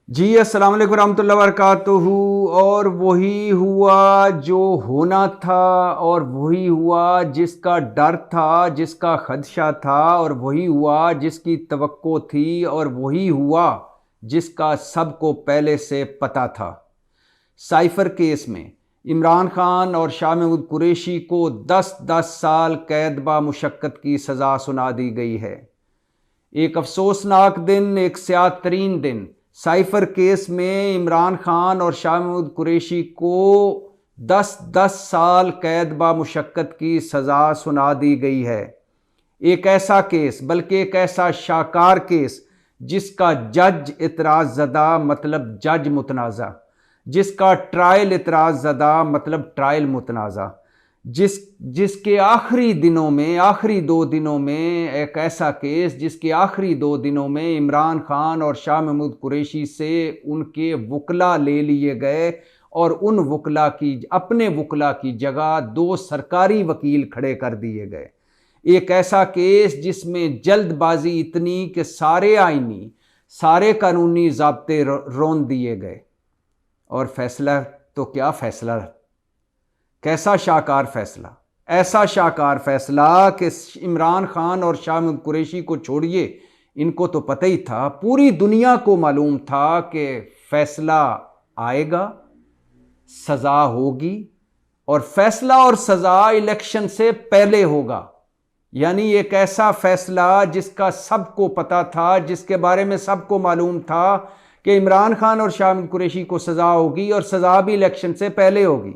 जी अस्सलाम वालेकुम रहमतुल्लाहि व बरकातुहू। और वही हुआ जो होना था, और वही हुआ जिसका डर था, जिसका खदशा था, और वही हुआ जिसकी तवक्को थी, और वही हुआ जिसका सबको पहले से पता था। साइफर केस में इमरान खान और शाह महमूद कुरैशी को 10-10 साल कैद बा मुशक्कत की सज़ा सुना दी गई है। एक अफसोसनाक दिन, एक स्याह तरीन दिन। साइफर केस में इमरान खान और शाह महमूद कुरैशी को 10-10 साल कैद बा मुशक्कत की सज़ा सुना दी गई है। एक ऐसा केस, बल्कि एक ऐसा शाकार केस जिसका जज इतराज़ ज़दा मतलब जज मुतनाज़ा, जिसका ट्रायल इतराज़ ज़दा मतलब ट्रायल मुतनाज़ा, जिसके आखिरी दिनों में, आखिरी 2 दिनों में, एक ऐसा केस जिसके आखिरी 2 दिनों में इमरान खान और शाह महमूद कुरैशी से उनके वकला ले लिए गए, और उन वकला की, अपने वकला की जगह 2 सरकारी वकील खड़े कर दिए गए। एक ऐसा केस जिसमें जल्दबाजी इतनी कि सारे आईनी, सारे कानूनी ज़ाब्ते रोन दिए गए। और फैसला तो क्या फैसला, कैसा शाकार फैसला। ऐसा शाकार फैसला कि इमरान खान और शाह महमूद कुरैशी को छोड़िए, इनको तो पता ही था, पूरी दुनिया को मालूम था कि फैसला आएगा, सज़ा होगी, और फैसला और सज़ा इलेक्शन से पहले होगा। यानी एक ऐसा फैसला जिसका सबको पता था, जिसके बारे में सबको मालूम था कि इमरान खान और शाह महमूद कुरैशी को सज़ा होगी, और सज़ा भी इलेक्शन से पहले होगी।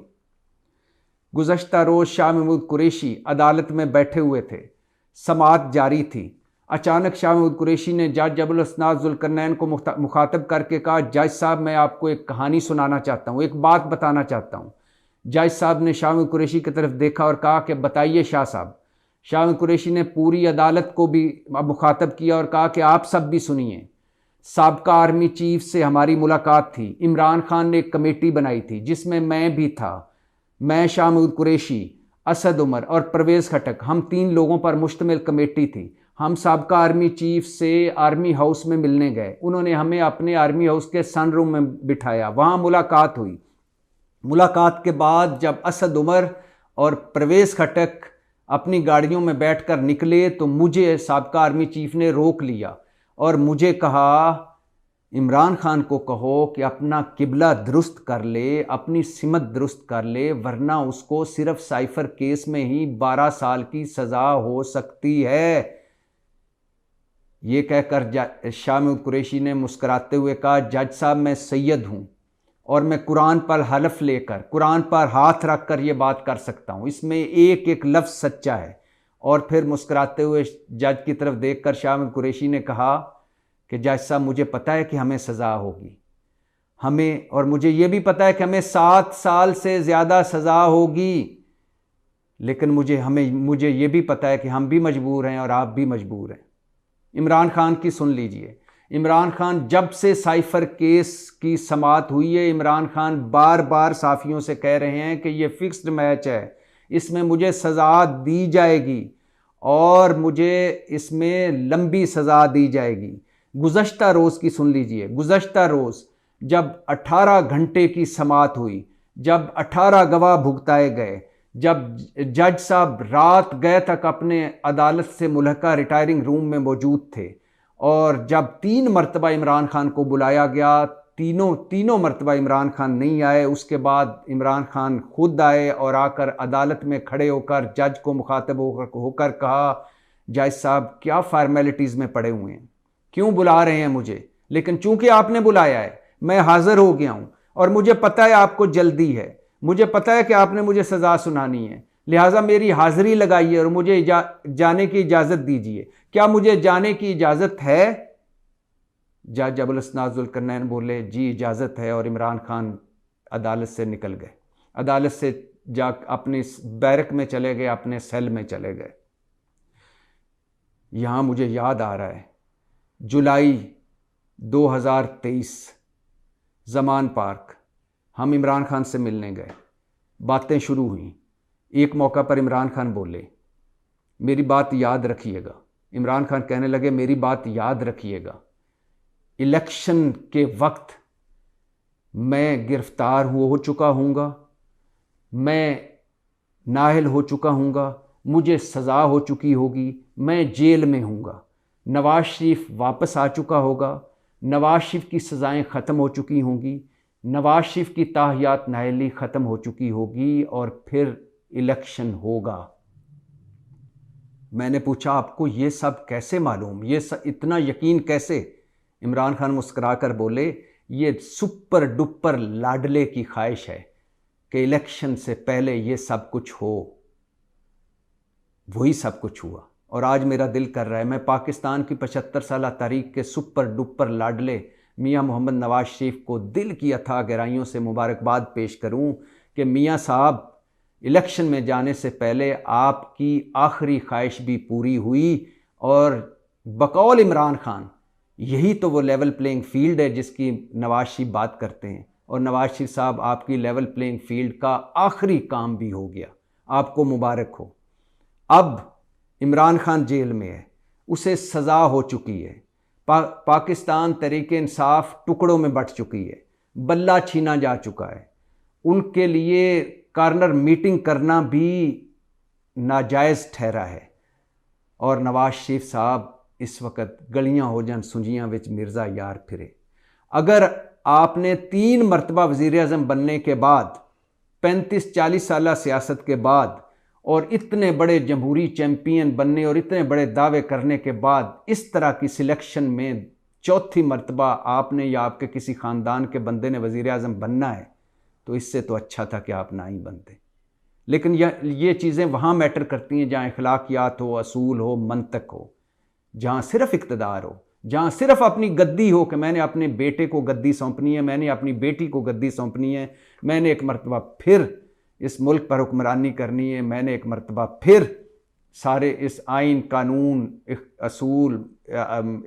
गुज़श्ता रोज़ शाह महमूद कुरैशी अदालत में बैठे हुए थे, समाअत जारी थी। अचानक शाह महमूद कुरैशी ने जज अबुल असनाद ज़ुल्करनैन को मुखातब करके कहा, जज साहब मैं आपको एक कहानी सुनाना चाहता हूँ, एक बात बताना चाहता हूँ। जज साहब ने शाह महमूद कुरैशी की तरफ देखा और कहा कि बताइए शाह साहब। शाह महमूद कुरैशी ने पूरी अदालत को भी मुखातब किया और कहा कि आप सब भी सुनिए। साबका आर्मी चीफ से हमारी मुलाकात थी। इमरान खान ने एक कमेटी बनाई थी जिसमें मैं भी था। मैं, शाह महमूद कुरैशी, असद उमर और परवेज़ खटक, हम 3 लोगों पर मुश्तमिल कमेटी थी। हम साबका आर्मी चीफ से आर्मी हाउस में मिलने गए। उन्होंने हमें अपने आर्मी हाउस के सन रूम में बिठाया, वहाँ मुलाकात हुई। मुलाकात के बाद जब असद उमर और परवेज़ खटक अपनी गाड़ियों में बैठकर निकले तो मुझे साबका आर्मी चीफ ने रोक लिया और मुझे कहा, इमरान खान को कहो कि अपना किबला दुरुस्त कर ले, अपनी सिमत दुरुस्त कर ले, वरना उसको सिर्फ साइफर केस में ही 12 साल की सज़ा हो सकती है। ये कहकर शाह महमूद कुरैशी ने मुस्कराते हुए कहा, जज साहब मैं सैयद हूँ और मैं कुरान पर हलफ लेकर, कुरान पर हाथ रख कर ये बात कर सकता हूँ, इसमें एक एक लफ्ज़ सच्चा है। और फिर मुस्कुराते हुए जज की तरफ देखकर शाह महमूद कुरैशी ने कहा कि जज साहब मुझे पता है कि हमें सज़ा होगी, हमें, और मुझे ये भी पता है कि हमें 7 साल से ज़्यादा सज़ा होगी, लेकिन मुझे ये भी पता है कि हम भी मजबूर हैं और आप भी मजबूर हैं। इमरान खान की सुन लीजिए। इमरान खान, जब से साइफर केस की समाअत हुई है, इमरान खान बार बार साफ़ियों से कह रहे हैं कि ये फिक्स्ड मैच है, इसमें मुझे सज़ा दी जाएगी और मुझे इसमें लंबी सज़ा दी जाएगी। गुज़श्ता रोज़ की सुन लीजिए। गुज़श्ता रोज़ जब 18 घंटे की समाअत हुई, जब 18 गवाह भुगताए गए, जब जज साहब रात गए तक अपने अदालत से मुल्हका रिटायरिंग रूम में मौजूद थे, और जब 3 मरतबा इमरान खान को बुलाया गया, तीनों मरतबा इमरान खान नहीं आए। उसके बाद इमरान खान खुद आए और आकर अदालत में खड़े होकर जज को मुखातब होकर कहा, जज साहब क्या फार्मेलिटीज़ में पड़े हुए हैं, क्यों बुला रहे हैं मुझे, लेकिन चूंकि आपने बुलाया है मैं हाज़िर हो गया हूँ, और मुझे पता है आपको जल्दी है, मुझे पता है कि आपने मुझे सज़ा सुनानी है, लिहाजा मेरी हाज़िरी लगाइए और मुझे जाने की इजाज़त दीजिए। क्या मुझे जाने की इजाज़त है? जज अबुल असनाद ज़ुल्करनैन बोले, जी इजाज़त है, और इमरान खान अदालत से निकल गए। अदालत से जा अपनी बैरक में चले गए, अपने सेल में चले गए। यहाँ मुझे याद आ रहा है, जुलाई 2023, ज़मान पार्क, हम इमरान खान से मिलने गए, बातें शुरू हुई। एक मौका पर इमरान खान बोले, मेरी बात याद रखिएगा। इमरान खान कहने लगे, मेरी बात याद रखिएगा, इलेक्शन के वक्त मैं गिरफ्तार हो चुका हूँगा, मैं नाअहल हो चुका हूँगा, मुझे सज़ा हो चुकी होगी, मैं जेल में हूँगा। नवाज़ शरीफ वापस आ चुका होगा, नवाज़ शरीफ की सज़ाएँ ख़त्म हो चुकी होंगी, नवाज़ शरीफ की ताहियात नाअहली ख़त्म हो चुकी होगी और फिर इलेक्शन होगा। मैंने पूछा, आपको ये सब कैसे मालूम, ये सब इतना यकीन कैसे? इमरान खान मुस्करा कर बोले, ये सुपर डुपर लाडले की ख्वाहिश है कि इलेक्शन से पहले ये सब कुछ हो। वही सब कुछ हुआ और आज मेरा दिल कर रहा है मैं पाकिस्तान की 75 साल तारीख के सुपर डुपर लाडले मियां मोहम्मद नवाज शरीफ को दिल की अथाह गहराइयों से मुबारकबाद पेश करूं कि मियां साहब, इलेक्शन में जाने से पहले आपकी आखिरी ख्वाहिश भी पूरी हुई और बकौल इमरान खान यही तो वो लेवल प्लेइंग फील्ड है जिसकी नवाज शरीफ बात करते हैं। और नवाज शरीफ साहब, आपकी लेवल प्लेइंग फील्ड का आखिरी काम भी हो गया, आपको मुबारक हो। अब इमरान खान जेल में है, उसे सज़ा हो चुकी है, पाकिस्तान तहरीक इंसाफ टुकड़ों में बंट चुकी है, बल्ला छीना जा चुका है, उनके लिए कॉर्नर मीटिंग करना भी नाजायज़ ठहरा है। और नवाज शरीफ साहब इस वक्त गलियां हो जान सुंजियां विच मिर्ज़ा यार फिरे। अगर आपने 3 मरतबा वज़ीर-ए-आज़म बनने के बाद, 35-40 साल सियासत के बाद और इतने बड़े जमहूरी चैम्पियन बनने और इतने बड़े दावे करने के बाद इस तरह की सिलेक्शन में चौथी मरतबा आपने या आपके किसी ख़ानदान के बंदे ने वज़ीर-ए-आज़म बनना है, तो इससे तो अच्छा था कि आप ना ही बनते। लेकिन ये चीज़ें वहाँ मैटर करती हैं जहाँ अखलाकियात हो, असूल हो, मंतक हो, जहाँ सिर्फ इक़्तिदार हो, जहाँ सिर्फ अपनी गद्दी हो कि मैंने अपने बेटे को गद्दी सौंपनी है, मैंने अपनी बेटी को गद्दी सौंपनी है, मैंने एक मरतबा फिर इस मुल्क पर हुक्मरानी करनी है, मैंने एक मरतबा फिर सारे इस आइन, कानून, असूल,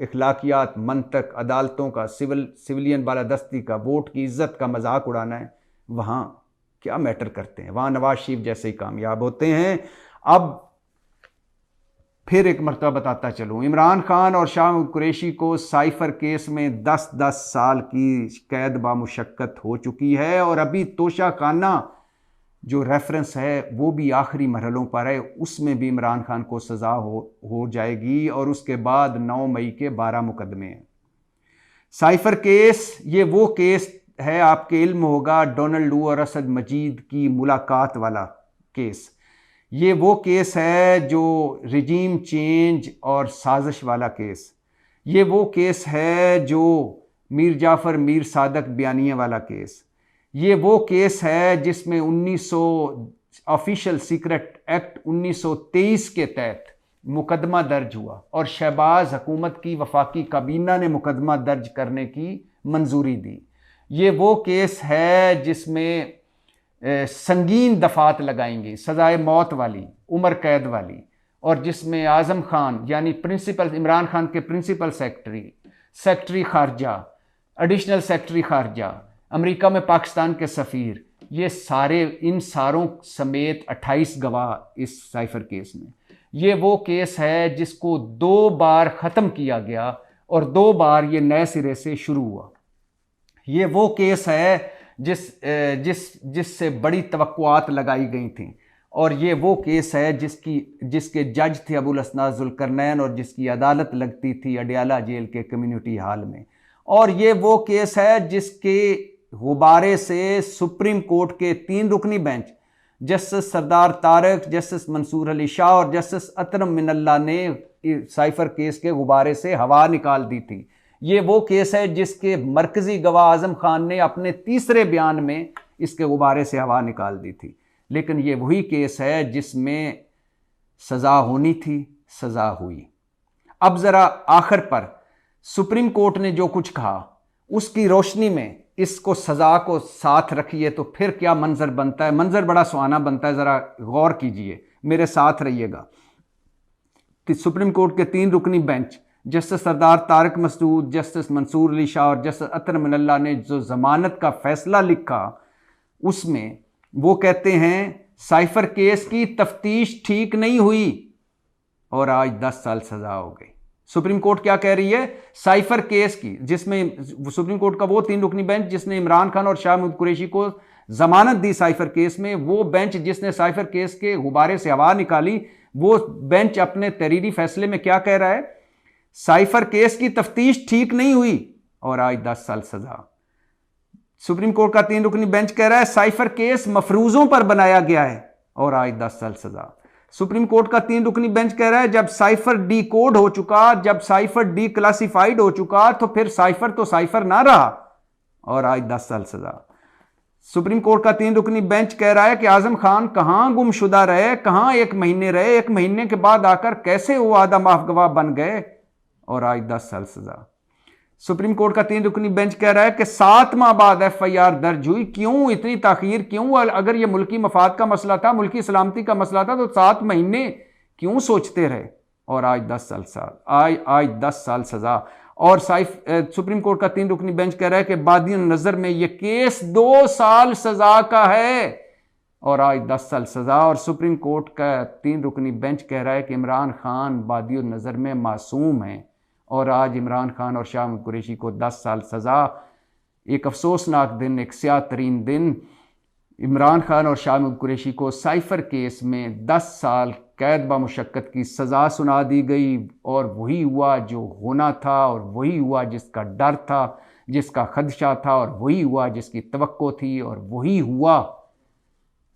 इखलाकियात, मंतक, अदालतों का, सिविलियन बालादस्ती का, वोट की इज़्ज़त का मजाक उड़ाना है। वहाँ क्या मैटर करते हैं, वहाँ नवाज शरीफ जैसे ही कामयाब होते हैं। अब फिर एक मरतबा बताता चलूँ, इमरान खान और शाह कुरैशी को साइफर केस में 10-10 साल की कैद बामुशक्कत हो चुकी है और अभी तोशा खाना जो रेफरेंस है वो भी आखिरी मरहलों पर है, उसमें भी इमरान खान को सज़ा हो जाएगी और उसके बाद 9 मई के 12 मुकदमे हैं। साइफर केस, ये वो केस है, आपके इल्म होगा, डोनाल्ड लू और असद मजीद की मुलाकात वाला केस। ये वो केस है जो रिजीम चेंज और साजिश वाला केस। ये वो केस है जो मीर जाफ़र मीर सादक बयानिया वाला केस। ये वो केस है जिसमें 1900 ऑफिशियल सीक्रेट एक्ट 1923 के तहत मुकदमा दर्ज हुआ और शहबाज हुकूमत की वफाकी काबीना ने मुकदमा दर्ज करने की मंजूरी दी। ये वो केस है जिसमें संगीन दफात लगाएंगी, सजाए मौत वाली, उम्र कैद वाली, और जिसमें आज़म खान यानी प्रिंसिपल, इमरान खान के प्रिंसिपल सेक्रेटरी खारजा, एडिशनल सेक्रेटरी खारजा, अमेरिका में पाकिस्तान के सफ़ीर, ये सारे, इन सारों समेत 28 गवाह इस साइफर केस में। ये वो केस है जिसको 2 बार ख़त्म किया गया और 2 बार ये नए सिरे से शुरू हुआ। ये वो केस है जिससे बड़ी तवक्कुआत लगाई गई थी और ये वो केस है जिसके जज थे अबुल असनाद जुल्करनैन और जिसकी अदालत लगती थी अडियाला जेल के कम्युनिटी हॉल में। और ये वो केस है जिसके गुब्बारे से सुप्रीम कोर्ट के 3 रुकनी बेंच, जस्टिस सरदार तारक, जस्टिस मंसूर अली शाह और जस्टिस अतरम मिनल्ला ने साइफर केस के गुब्बारे से हवा निकाल दी थी। ये वो केस है जिसके मरकजी गवाह आज़म खान ने अपने तीसरे बयान में इसके गुब्बारे से हवा निकाल दी थी। लेकिन ये वही केस है जिसमें सज़ा होनी थी, सज़ा हुई। अब ज़रा आखिर पर सुप्रीम कोर्ट ने जो कुछ कहा उसकी रोशनी में इसको सज़ा को साथ रखिए तो फिर क्या मंजर बनता है। मंजर बड़ा सुहाना बनता है, ज़रा गौर कीजिए, मेरे साथ रहिएगा। सुप्रीम कोर्ट के 3 रुकनी बेंच, जस्टिस सरदार तारक मसूद, जस्टिस मंसूर अली शाह और जस्टिस अतर मिनल्ला ने जो ज़मानत का फ़ैसला लिखा उसमें वो कहते हैं साइफर केस की तफ्तीश ठीक नहीं हुई और आज 10 साल सज़ा हो गई। सुप्रीम कोर्ट क्या कह रही है? साइफर केस की, जिसमें सुप्रीम कोर्ट का वो 3 रुकनी बेंच जिसने इमरान खान और शाह महमूद कुरैशी को जमानत दी साइफर केस में, वो बेंच जिसने साइफर केस के गुब्बारे से हवा निकाली, वो बेंच अपने तहरीरी फैसले में क्या कह रहा है? साइफर केस की तफ्तीश ठीक नहीं हुई और आज 10 साल सजा। सुप्रीम कोर्ट का 3 रुकनी बेंच कह रहा है साइफर केस मफरूजों पर बनाया गया है और आज 10 साल सजा। सुप्रीम कोर्ट का 3 रुकनी बेंच कह रहा है जब साइफर डी कोड हो चुका, जब साइफर डी क्लासिफाइड हो चुका, तो फिर साइफर तो साइफर ना रहा और आज 10 साल सजा। सुप्रीम कोर्ट का 3 रुकनी बेंच कह रहा है कि आजम खान कहां गुमशुदा रहे, कहां 1 महीने रहे, 1 महीने के बाद आकर कैसे वो आदा माफ गवाह बन गए और आज 10 साल सजा। सुप्रीम कोर्ट का 3 रुकनी बेंच कह रहा है कि 7 माह बाद FIR दर्ज हुई, क्यों इतनी ताखीर, क्यों? अगर यह मुल्की मफाद का मसला था, मुल्की सलामती का मसला था, तो 7 महीने क्यों सोचते रहे और आज 10 साल आज 10 साल सजा। और सुप्रीम कोर्ट का 3 रुकनी बेंच कह रहा है कि बादियों नजर में यह केस 2 साल सजा का है और आज 10 साल सजा। और सुप्रीम कोर्ट का 3 रुकनी बेंच कह रहा है कि इमरान खान बादियों नजर में मासूम है और आज इमरान खान और शाह महमूद कुरैशी को 10 साल सजा। एक अफसोसनाक दिन, एक स्याह तरीन दिन। इमरान खान और शाह महमूद कुरैशी को साइफर केस में 10 साल कैद बामुशक्कत की सज़ा सुना दी गई और वही हुआ जो होना था और वही हुआ जिसका डर था, जिसका खदशा था, और वही हुआ जिसकी तवक्को थी, और वही हुआ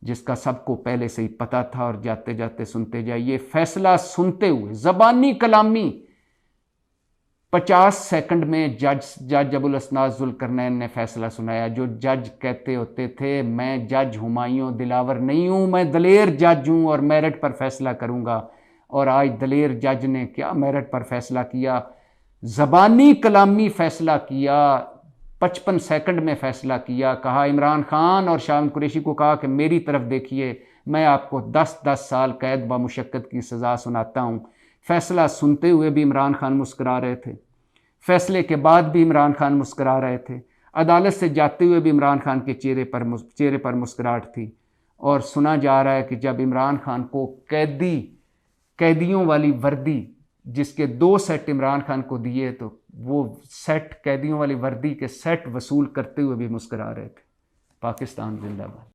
जिसका सबको पहले से ही पता था। और जाते जाते सुनते जाइए, फैसला सुनते हुए ज़बानी कलामी 50 सेकंड में जज अबुल असनाद जुल्करनैन ने फैसला सुनाया। जो जज कहते होते थे मैं जज हुमायूं दिलावर नहीं हूँ, मैं दलेर जज हूँ और मेरिट पर फैसला करूँगा, और आज दलेर जज ने क्या मेरिट पर फैसला किया? ज़बानी कलामी फैसला किया, 55 सेकंड में फैसला किया। कहा इमरान खान और शाह महमूद कुरैशी को कहा कि मेरी तरफ देखिए, मैं आपको 10-10 साल कैद बामुशक्कत की सज़ा सुनाता हूँ। फैसला सुनते हुए भी इमरान खान मुस्करा रहे थे, फैसले के बाद भी इमरान खान मुस्करा रहे थे, अदालत से जाते हुए भी इमरान खान के चेहरे पर मुस्कुराहट थी। और सुना जा रहा है कि जब इमरान खान को कैदियों वाली वर्दी, जिसके 2 सेट इमरान खान को दिए, तो वो सेट, कैदियों वाली वर्दी के सेट वसूल करते हुए भी मुस्करा रहे थे। पाकिस्तान जिंदाबाद।